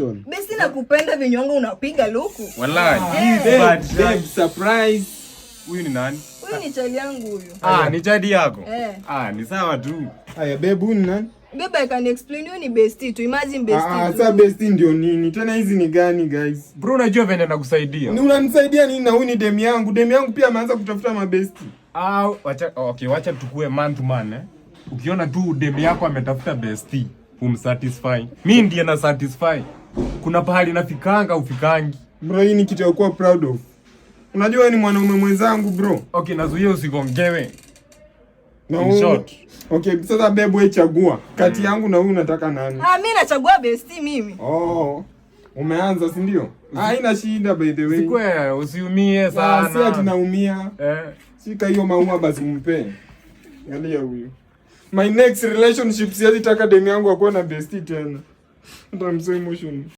Besi nakupenda vinyongo unapiga luku. Wallahi. Babe, surprise. Huyu ni nani? Huyu ni chali yangu huyu. Ni chadi yako? Ni sawa tu. Haya babe, huyu ni nani? Babe, I can explain, huyu ni bestie tu. Imagine bestie tu. Sasa bestie ndio nini? Tena hizi ni gani guys? Bro, unajua vile nakusaidia. Ni unanisaidia nini na huyu ni demu yangu? Demu yangu pia ameanza kutafuta mabestie. Wacha tukue man to man. Ukiona tu demu yako ametafuta bestie, umsatisfy. Mimi ndiye na satisfy. Kuna pahali nafikanga ufikangi. Bro, hii ni kitu ya kuwa proud of. Unajua wewe ni mwanaume mwenzangu bro. Okay, nazuia usigongewe. In short. Okay, sasa babe, wewe chagua. Kati yangu na huyu unataka nani? Mimi nachagua bestie mimi. Umeanza si ndio? Haina shida by the way. Sikwe usiumie sana. Si ati naumia. Shika hiyo maua basi umpe. Angalia huyu. My next relationship siwezi taka demu yangu akuwe na bestie tena. I'm so emotional.